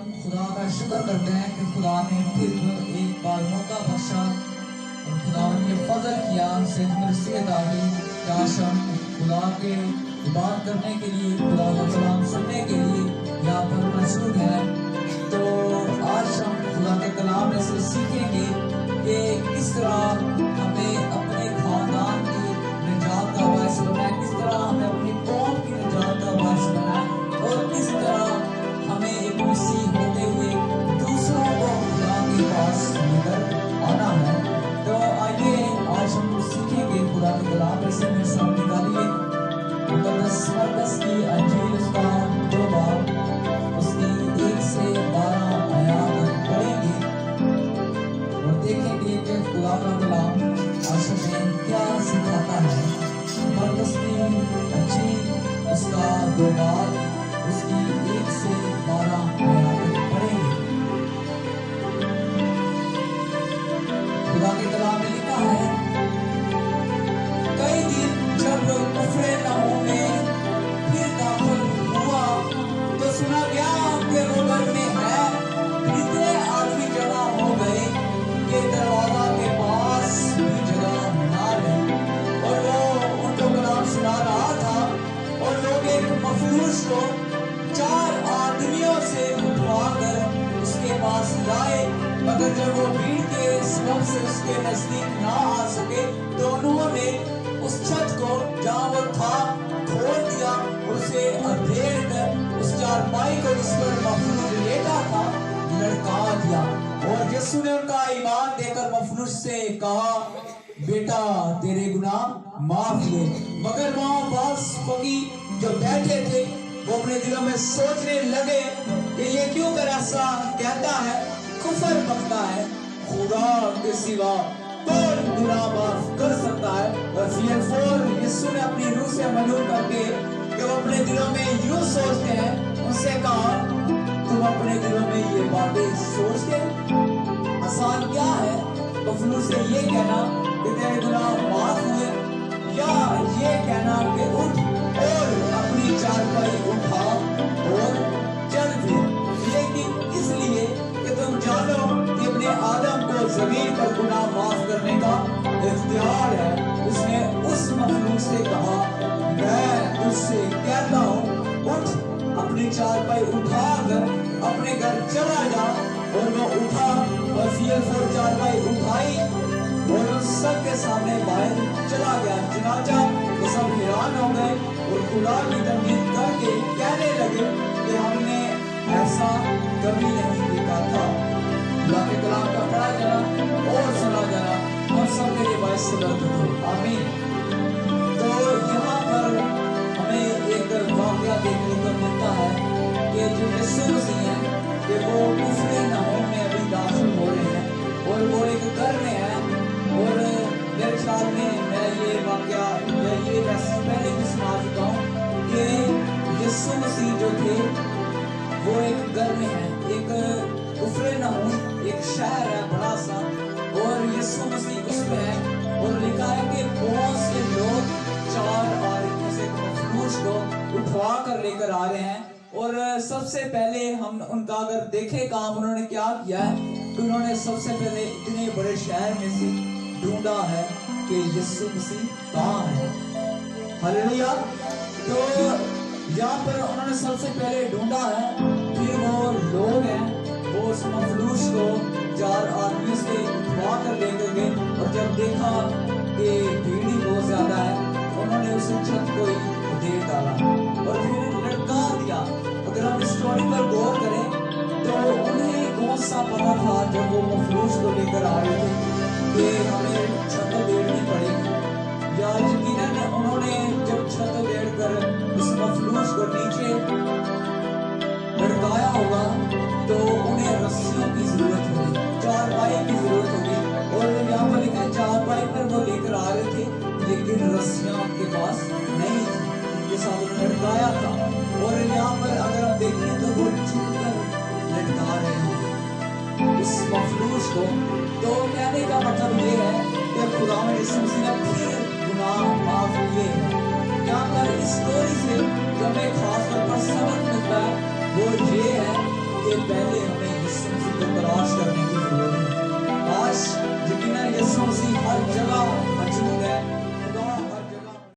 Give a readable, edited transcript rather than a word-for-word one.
हम खुदा का शुक्र करते हैं कि खुदा ने फिर एक बार मौका बख्शा और खुदा ने फजल किया, हमसे नसीहत आ गई कि आज हम खुदा के बात करने के लिए, खुदा का कलाम सुनने के लिए यहाँ पर मौजूद हैं। तो आज हम खुदा के कलाम में से सीखेंगे कि किस तरह हमें अपने खानदान की निजात का बायस बनना है, किस तरह हमें अपनी कौम की निजात का बायस बनना है और किस तरह हमें एक मसीह होते हुए दूसरों को खुदा के पास लेकर आना है। तो आइए आज हम सीखेंगे खुदा के कलाम में से मेरे सामने निकालिए मुकद्दस मरकस की अंजील उसका 2 बाब उसकी 1 से 12 आयात पढ़ेंगे और देखेंगे कि खुदा का कलाम आज हमें क्या सिखाता है। मरकस की अंजील उसका 2 बाब उसकी 1 से 12 आयात पढ़ेंगे। खुदा के कलाम में लिखा है, कई दिन जब कफरनहूम में फिर दाखिल हुआ तो सुना गया कि वो घर में है, इतने आदमी जमा हो गए कि दरवाजा के पास भी जगह ना रही और वो उनको कलाम सुना रहा था और लोग एक मफलूज को 4 आदमियों से उठवाकर उसके पास लाए, मगर जब वो भीड़ के सबब से उसके नजदीक ना आ सके तो उन्होंने उस छत को जहाँ वो था खोल दिया, उसे अधेड़ कर उस चारपाई को जिस पर मफलूज लेटा था लड़का दिया। और यीशु ने उनका ईमान देकर मफलूज से कहा, बेटा तेरे गुनाह माफ हुए। मगर वहाँ पास फकीह जो बैठे थे वो अपने दिलों में सोचने लगे कि ये क्यों कर ऐसा कहता है, कुफर बकता है, खुदा के सिवा कौन गुनाह माफ कर सकता है। और फिर यीशु ने अपनी रूह से मालूम करके कि वो अपने दिलों में यूं सोचते हैं, उनसे कहा, तुम अपने दिलों में ये बातें सोचते आसान क्या है मफलूज से ये कहना कि तेरे गुनाह माफ हुए, या ये कहना कि उठ और अपनी चारपाई उठा और चल फिर। लेकिन इसलिए कि तुम जानो कि अपने आदम को जमीन पर गुनाह माफ करने का इख्तियार है। उसने उस मखलूक से कहा, मैं तुझसे कहता हूँ, उठ अपनी चारपाई उठाकर अपने घर चला जा। और वो उठा और फिर चारपाई उठाई और उस सब के सामने बाहर चला गया। चुनाचा वो सब हैरान हो गए और खुदा की तमजीद करके कहने लगे कि हमने ऐसा कभी नहीं देखा था। खुदा के कलाम का पढ़ा जाना और सुना जाना हम सब के लिए बाइस से बरकत हो, आमीन। तो यहाँ पर हमें एक वाक़या देखने को मिलता है कि जो यीशु मसीह हैं कि वो कफरनहूम में अभी दाखिल हो रहे हैं और वो एक घर में है। और मेरे ख्याल में मैं ये वाक़या ये पहले भी सुना चुका हूँ कि यीशु मसीह जो थे वो एक घर में है, एक कफरनहूम एक शहर है बड़ा सा, और यीशु मसीह उसमें है। और लिखा है कि बहुत से लोग 4 आदमियों से मफलूज को उठवा कर लेकर आ रहे हैं। और सबसे पहले हम उनका अगर देखे काम उन्होंने क्या किया है तो उन्होंने सबसे पहले इतने बड़े शहर में से ढूंढा है कि यीशु मसीह कहाँ है। हालेलुया। तो यहाँ पर उन्होंने सबसे पहले ढूंढा है, फिर वो लोग हैं वो उस मफलूज को 4 आदमी से उठवा कर लेकर गए। और जब देखा कि भीड़ ही बहुत ज्यादा है तो उन्होंने उस छत को ही उधेड़ डाला और फिर लड़का दिया। अगर हम स्टोरी पर गौर करें तो उन्हें कौन सा पता था जब वो मफलूज को लेकर आ रहे थे कि हमें छत उधेड़नी पड़ेगी, या यकीनन उन्होंने जब छत उधेड़ कर उस मफलूज को नीचे लटकाया होगा तो उन्हें रस्सियों की जरूरत होगी, चारपाई की जरूरत होगी। और यहाँ पर लिखा है चारपाई पर वो लेकर आ रहे थे लेकिन रस्सियां उनके पास नहीं थी, उनके साथ उन्होंने लटकाया था। और यहाँ पर अगर हम देखें तो वो झुककर लटका रहे हैं उस मफलूज को। तो कहने का मतलब ये है कि खुदा ने यीशु मसीह ने फिर गुनाह माफ किए हैं। यहाँ पर इस स्टोरी से जो हमें खास तौर पर सबक मिलता है वो ये है